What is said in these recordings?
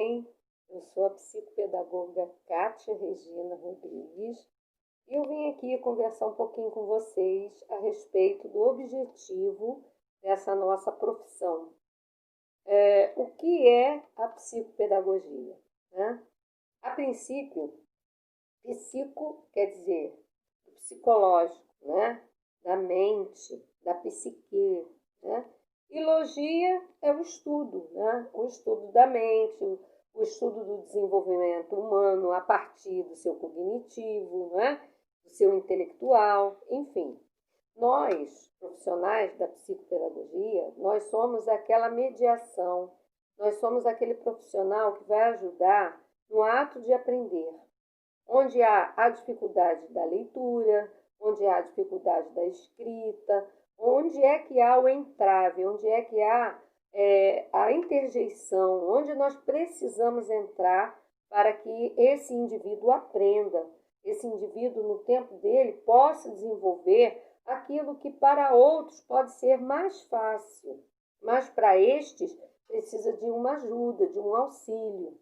bem? Eu sou a psicopedagoga Kátia Regina Rodrigues e eu vim aqui conversar um pouquinho com vocês a respeito do objetivo dessa nossa profissão. O que é a psicopedagogia, né? A princípio, psico quer dizer psicológico, né? Da mente, da psique, né? E logia é o estudo, né? O estudo da mente, o estudo do desenvolvimento humano a partir do seu cognitivo, né? Do seu intelectual, enfim. Nós, profissionais da psicopedagogia, nós somos aquela mediação, nós somos aquele profissional que vai ajudar no ato de aprender, onde há a dificuldade da leitura, onde há a dificuldade da escrita, onde é que há o entrave, onde é que há a interjeição, onde nós precisamos entrar para que esse indivíduo aprenda, esse indivíduo no tempo dele possa desenvolver aquilo que para outros pode ser mais fácil, mas para estes precisa de uma ajuda, de um auxílio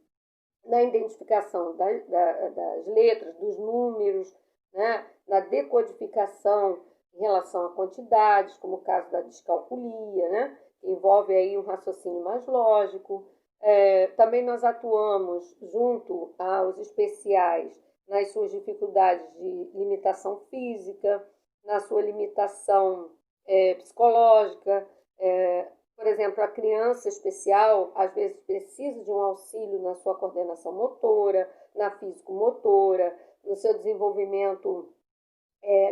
na identificação das letras, dos números, né? Na decodificação em relação a quantidades, como o caso da descalculia, né? Que envolve aí um raciocínio mais lógico. Também nós atuamos junto aos especiais nas suas dificuldades de limitação física, na sua limitação psicológica. Por exemplo, a criança especial, às vezes, precisa de um auxílio na sua coordenação motora, na físico-motora, no seu desenvolvimento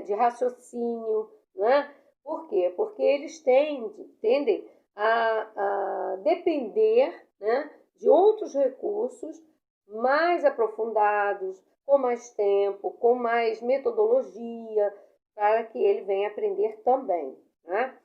de raciocínio, né? Por quê? Porque eles tendem a depender, né, de outros recursos mais aprofundados, com mais tempo, com mais metodologia, para que ele venha aprender também, né?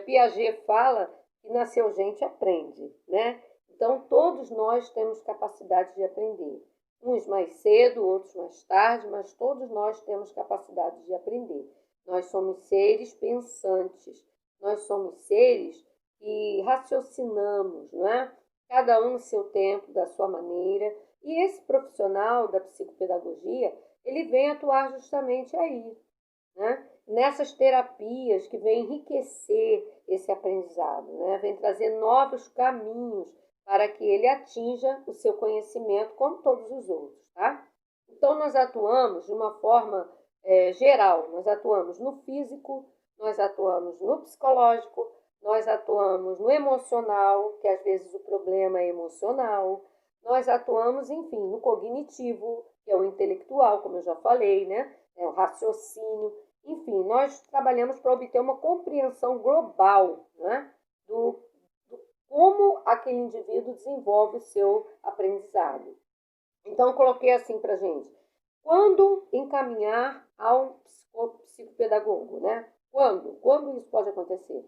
Piaget fala que nasceu gente aprende, né? Então, todos nós temos capacidade de aprender. Uns mais cedo, outros mais tarde, mas todos nós temos capacidade de aprender. Nós somos seres pensantes, nós somos seres que raciocinamos, não é? Cada um no seu tempo, da sua maneira. E esse profissional da psicopedagogia, ele vem atuar justamente aí, né? Nessas terapias que vêm enriquecer esse aprendizado, né? Vem trazer novos caminhos para que ele atinja o seu conhecimento como todos os outros, tá? Então, nós atuamos de uma forma geral, nós atuamos no físico, nós atuamos no psicológico, nós atuamos no emocional, que às vezes o problema é emocional, nós atuamos, enfim, no cognitivo, que é o intelectual, como eu já falei, né? O raciocínio, enfim, nós trabalhamos para obter uma compreensão global, né? do como aquele indivíduo desenvolve o seu aprendizado. Então, eu coloquei assim para a gente: quando encaminhar ao psicopedagogo, né? Quando isso pode acontecer?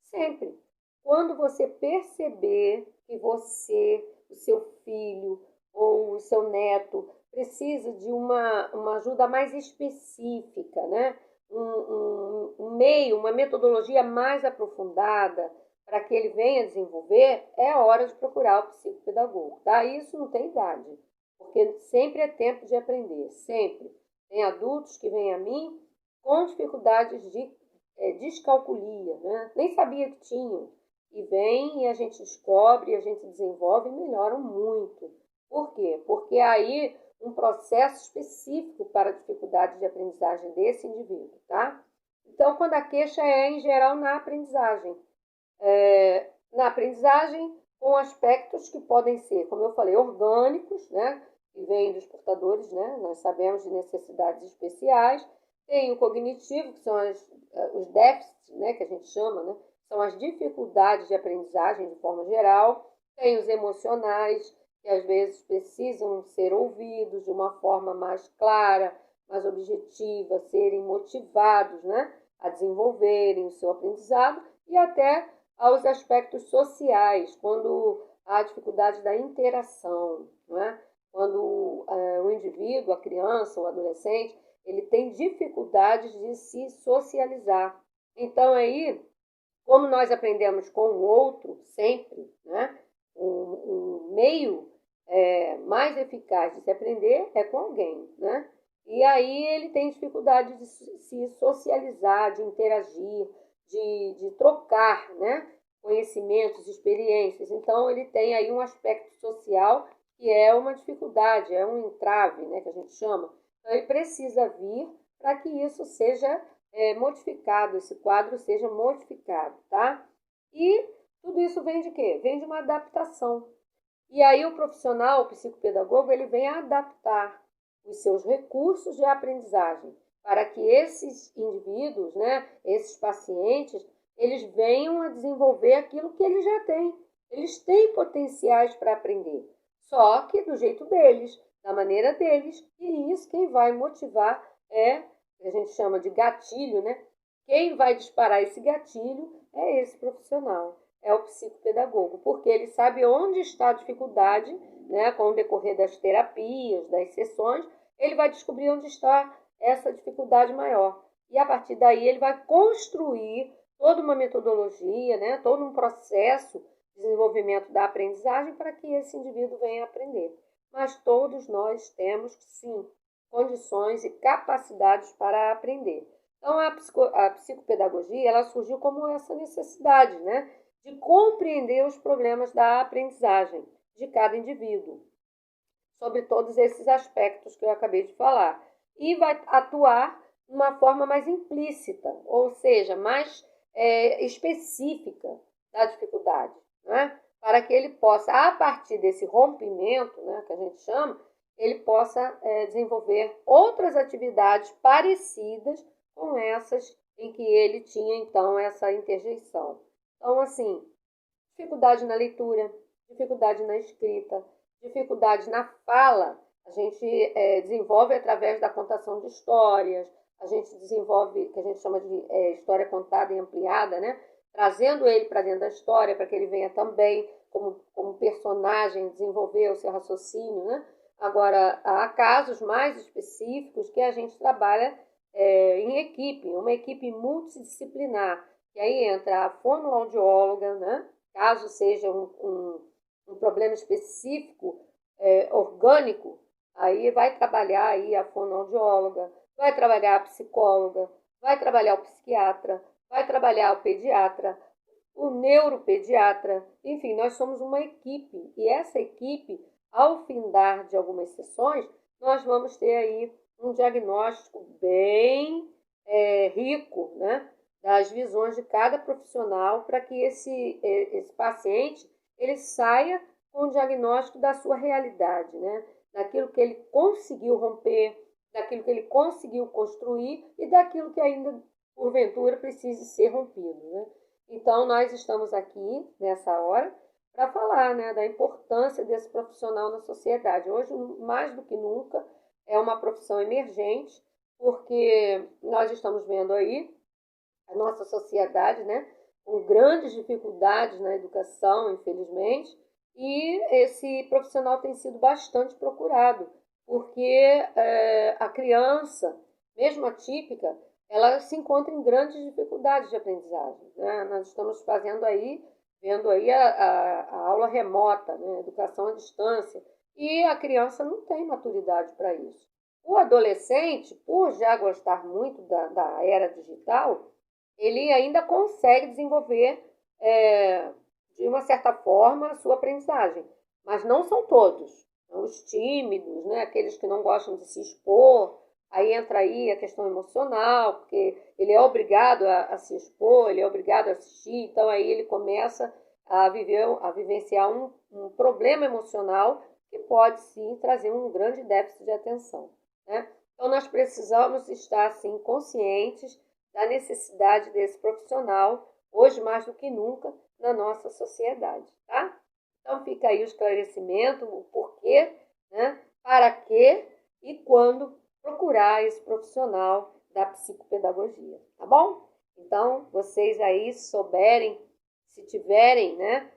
Sempre. Quando você perceber que você, o seu filho ou o seu neto precisa de uma ajuda mais específica, né? Um meio, uma metodologia mais aprofundada para que ele venha desenvolver, é hora de procurar o psicopedagogo, tá? Isso não tem idade, porque sempre é tempo de aprender, sempre. Tem adultos que vêm a mim com dificuldades de descalculia, né? Nem sabia que tinham. E vem e a gente descobre, a gente desenvolve e melhoram muito. Por quê? Porque aí um processo específico para a dificuldade de aprendizagem desse indivíduo, tá? Então, quando a queixa é, em geral, na aprendizagem. Na aprendizagem com aspectos que podem ser, como eu falei, orgânicos, né? Que vêm dos portadores, né? Nós sabemos de necessidades especiais. Tem o cognitivo, que são os déficits, né? Que a gente chama, né? São as dificuldades de aprendizagem de forma geral. Tem os emocionais, que às vezes precisam ser ouvidos de uma forma mais clara, mais objetiva, serem motivados, né? A desenvolverem o seu aprendizado, e até aos aspectos sociais, quando há dificuldade da interação, não é? Quando o indivíduo, a criança, o adolescente, ele tem dificuldades de se socializar. Então, aí, como nós aprendemos com o outro sempre, né? Um meio mais eficaz de se aprender é com alguém, né? E aí ele tem dificuldade de se socializar, de interagir, de trocar, né? Conhecimentos, experiências. Então ele tem aí um aspecto social que é uma dificuldade, é um entrave, né? Que a gente chama. Então ele precisa vir para que isso seja modificado, esse quadro seja modificado, tá? E tudo isso vem de quê? Vem de uma adaptação. E aí o profissional, o psicopedagogo, ele vem adaptar os seus recursos de aprendizagem para que esses indivíduos, né, esses pacientes, eles venham a desenvolver aquilo que eles já têm. Eles têm potenciais para aprender, só que do jeito deles, da maneira deles. E isso quem vai motivar é, a gente chama de gatilho, né? Quem vai disparar esse gatilho é esse profissional, é o psicopedagogo, porque ele sabe onde está a dificuldade, né? Com o decorrer das terapias, das sessões, ele vai descobrir onde está essa dificuldade maior. E a partir daí ele vai construir toda uma metodologia, né? Todo um processo de desenvolvimento da aprendizagem para que esse indivíduo venha aprender. Mas todos nós temos, sim, condições e capacidades para aprender. Então, a psicopedagogia ela surgiu como essa necessidade, né, de compreender os problemas da aprendizagem de cada indivíduo, sobre todos esses aspectos que eu acabei de falar. E vai atuar de uma forma mais implícita, ou seja, mais específica da dificuldade, né, para que ele possa, a partir desse rompimento, né, que a gente chama, ele possa desenvolver outras atividades parecidas com essas em que ele tinha, então, essa interjeição. Então, assim, dificuldade na leitura, dificuldade na escrita, dificuldade na fala, a gente desenvolve através da contação de histórias, a gente desenvolve, que a gente chama de história contada e ampliada, né? Trazendo ele para dentro da história, para que ele venha também, como personagem, desenvolver o seu raciocínio, né? Agora, há casos mais específicos que a gente trabalha em equipe, uma equipe multidisciplinar, que aí entra a fonoaudióloga, né? Caso seja um problema específico, orgânico, aí vai trabalhar aí a fonoaudióloga, vai trabalhar a psicóloga, vai trabalhar o psiquiatra, vai trabalhar o pediatra, o neuropediatra, enfim, nós somos uma equipe, e essa equipe, ao findar de algumas sessões, nós vamos ter aí um diagnóstico bem rico, né, das visões de cada profissional, para que esse paciente ele saia com o diagnóstico da sua realidade, né, daquilo que ele conseguiu romper, daquilo que ele conseguiu construir e daquilo que ainda, porventura, precise ser rompido, né? Então, nós estamos aqui, nessa hora, para falar, né, da importância desse profissional na sociedade. Hoje, mais do que nunca, é uma profissão emergente, porque nós estamos vendo aí a nossa sociedade, né, com grandes dificuldades na educação, infelizmente, e esse profissional tem sido bastante procurado, porque a criança, mesmo atípica, ela se encontra em grandes dificuldades de aprendizagem, né? Nós estamos vendo aí a aula remota, né? Educação à distância, e a criança não tem maturidade para isso. O adolescente, por já gostar muito da era digital, ele ainda consegue desenvolver, de uma certa forma, a sua aprendizagem. Mas não são todos. Os tímidos, né? Aqueles que não gostam de se expor, aí entra aí a questão emocional, porque ele é obrigado a se expor, ele é obrigado a assistir, então aí ele começa a vivenciar um problema emocional que pode sim trazer um grande déficit de atenção, né? Então nós precisamos estar assim conscientes da necessidade desse profissional, hoje mais do que nunca, na nossa sociedade, tá? Então fica aí o esclarecimento, o porquê, né? Para quê e quando procurar esse profissional da psicopedagogia, tá bom? Então, vocês aí souberem, se tiverem, né,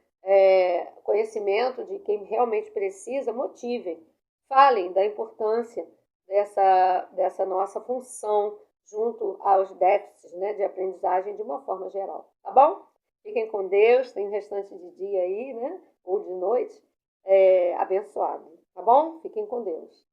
conhecimento de quem realmente precisa, motivem, falem da importância dessa nossa função junto aos déficits, né, de aprendizagem de uma forma geral, tá bom? Fiquem com Deus, tem um restante de dia aí, né, ou de noite, abençoado, tá bom? Fiquem com Deus.